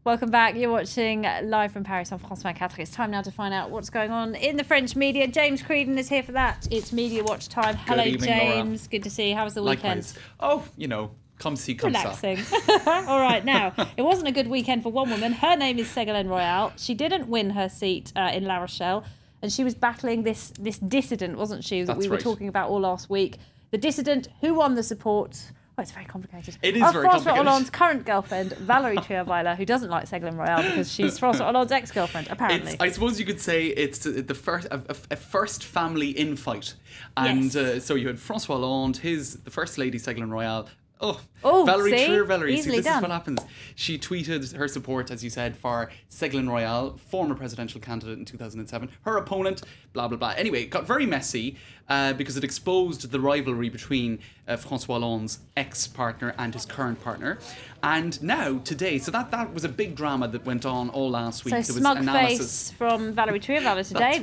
Welcome back. You're watching live from Paris on France 24. It's time now to find out what's going on in the French media. James Creedon is here for that. It's Media Watch time. Hello, Good evening, James. Laura. Good to see you. How was the weekend? Likewise. Oh, you know, come see, come Relaxing. All right, now, it wasn't a good weekend for one woman. Her name is Ségolène Royal. She didn't win her seat in La Rochelle, and she was battling this dissident, wasn't she, that we were talking about all last week. The dissident who won the support... Oh, it's very complicated. It is very complicated. François Hollande's current girlfriend, Valérie Trierweiler, who doesn't like Ségolène Royal because she's François Hollande's ex-girlfriend, apparently. I suppose you could say it's the first family infight. And yes. So you had François Hollande, the First Lady, Ségolène Royal. Oh, Valérie Trierweiler. Easily this done. is what happens. She tweeted her support, as you said, for Ségolène Royal, former presidential candidate in 2007. Her opponent, blah, blah, blah. Anyway, it got very messy because it exposed the rivalry between François Hollande's ex-partner and his current partner. And now, today, so that was a big drama that went on all last week. So there was smug analysis. face from Valérie Trierweiler today,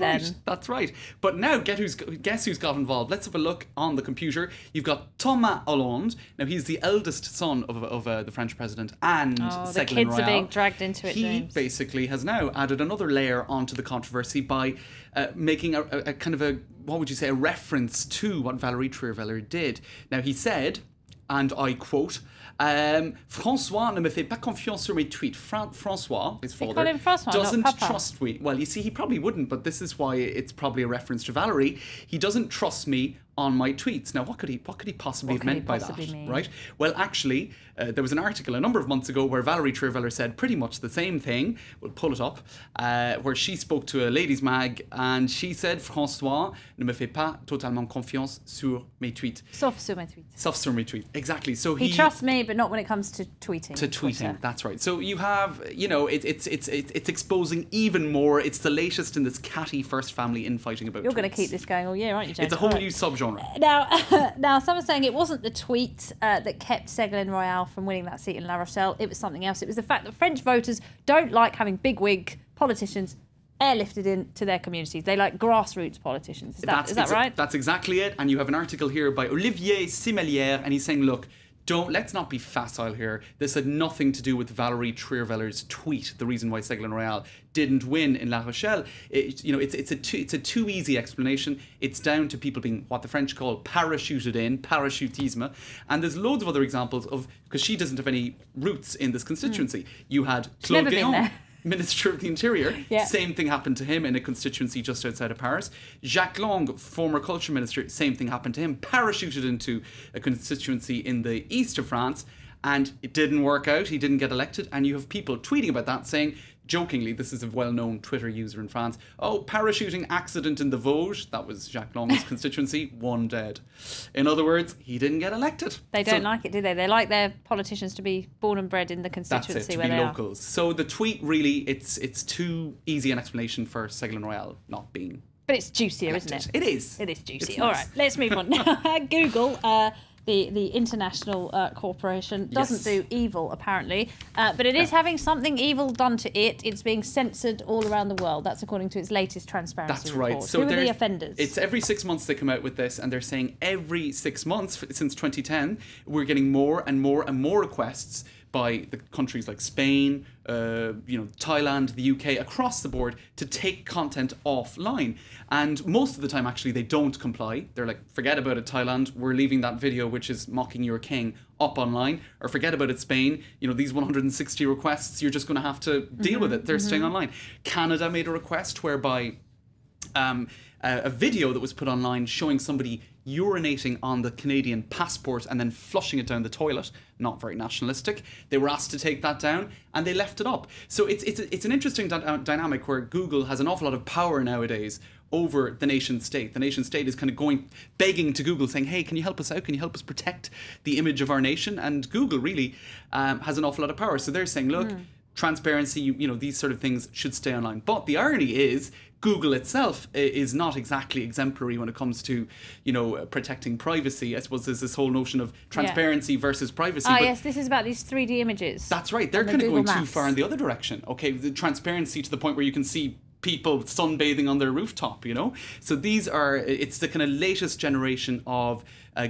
That's right. But now, guess who's got involved? Let's have a look on the computer. You've got Thomas Hollande. Now, he's the eldest son of the French president and Ségolène the kids Royal. are being dragged into it, He James. basically has now added another layer onto the controversy by making a kind of what would you say, a reference to what Valérie Trierweiler did. Now, he said, and I quote, François ne me fait pas confiance sur mes tweets. François, his father, call him François, doesn't not Papa. trust me. Well, you see, he probably wouldn't, but this is why it's probably a reference to Valérie. He doesn't trust me on my tweets. Now, what could he possibly have meant by that? Right? Well, actually, there was an article a number of months ago where Valérie Trierweiler said pretty much the same thing. We'll pull it up. Where she spoke to a ladies' mag and she said, François ne me fait pas totalement confiance sur mes tweets. Sauf sur mes tweets. Sauf sur mes tweets. Exactly. So He trusts me, but not when it comes to tweeting. Twitter. That's right. So you have, it's exposing even more. It's the latest in this catty first family infighting about. You're going to tweets. keep this going all year, aren't you, James? It's a whole new subgenre. Now, someone's saying it wasn't the tweet that kept Ségolène Royal from winning that seat in La Rochelle. It was something else. It was the fact that French voters don't like having bigwig politicians airlifted into their communities. They like grassroots politicians. Is that right? That's exactly it. And you have an article here by Olivier Simelière, and he's saying, look, let's not be facile here. This had nothing to do with Valérie Trierweiler's tweet. The reason why Ségolène Royal didn't win in La Rochelle, it's a too easy explanation. It's down to people being what the French call parachuted in, parachutisme, and there's loads of other examples of because she doesn't have any roots in this constituency. You had Claude Guéant, Minister of the Interior. Yeah. Same thing happened to him in a constituency just outside of Paris. Jacques Lang, former culture minister, same thing happened to him. Parachuted into a constituency in the east of France, and it didn't work out. He didn't get elected. And you have people tweeting about that, saying, jokingly, this is a well-known Twitter user in France, oh, parachuting accident in the Vosges, that was Jacques Lang's constituency, 1 dead. In other words, he didn't get elected. They don't like it, do they? They like their politicians to be born and bred in the constituency that's it, where to be they locals. So the tweet really, it's too easy an explanation for Ségolène Royal not being. But it's juicier, isn't it? It is. It is juicy. It's All nice. right, let's move on. Google, the international corporation, doesn't do evil, apparently. But it is having something evil done to it. It's being censored all around the world. That's according to its latest transparency report. Right. So who are the offenders? It's every 6 months they come out with this, and they're saying every 6 months since 2010, we're getting more and more and more requests by the countries like Spain, Thailand, the UK, across the board to take content offline. And most of the time, actually, they don't comply. They're like, forget about it, Thailand. We're leaving that video, which is mocking your king, up online. Or forget about it, Spain. These 160 requests, you're just going to have to deal with it. They're staying online. Canada made a request whereby a video that was put online showing somebody urinating on the Canadian passport and then flushing it down the toilet. Not very nationalistic. They were asked to take that down and they left it up. So it's an interesting dynamic where Google has an awful lot of power nowadays over the nation state. The nation state is kind of begging to Google, saying, hey, can you help us out? Can you help us protect the image of our nation? And Google really has an awful lot of power. So they're saying, look, transparency, these sort of things should stay online. But the irony is Google itself is not exactly exemplary when it comes to, protecting privacy. I suppose there's this whole notion of transparency versus privacy. Ah, yes, this is about these 3D images. That's right. They're kind of going too far in the other direction. Okay, the transparency to the point where you can see people sunbathing on their rooftop, you know? So it's the kind of latest generation of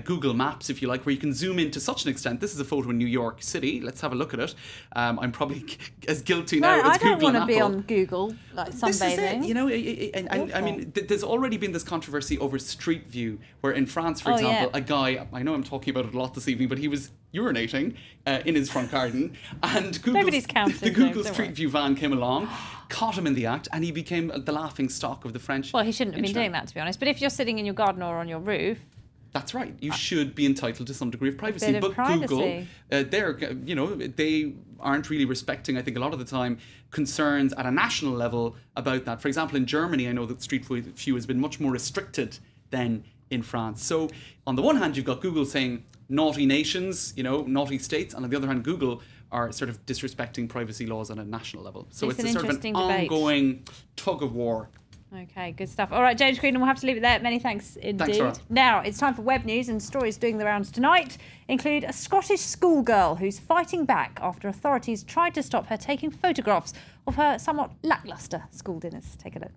Google Maps, if you like, where you can zoom into such an extent. This is a photo in New York City. Let's have a look at it. I'm probably as guilty now as Google and Apple. I don't want to be on Google, like sunbathing. This is it, you know, and I mean, there's already been this controversy over Street View, where in France, for example, a guy, I know I'm talking about it a lot this evening, but he was urinating in his front garden, and the Google Street View van came along, caught him in the act, and he became the laughing stock of the French. Well, he shouldn't have been doing that, to be honest. But if you're sitting in your garden or on your roof, that's right. You should be entitled to some degree of privacy. But Google, they aren't really respecting, I think, a lot of the time, concerns at a national level about that. For example, in Germany, I know that Street View has been much more restricted than in France. So on the one hand, you've got Google saying naughty nations, you know, naughty states, and on the other hand, Google are sort of disrespecting privacy laws on a national level. So it's a sort of an ongoing tug of war. Okay, good stuff. All right, James Greenham, we'll have to leave it there. Many thanks indeed. Thanks, Laura. Now, it's time for web news, and stories doing the rounds tonight include a Scottish schoolgirl who's fighting back after authorities tried to stop her taking photographs of her somewhat lacklustre school dinners. Take a look.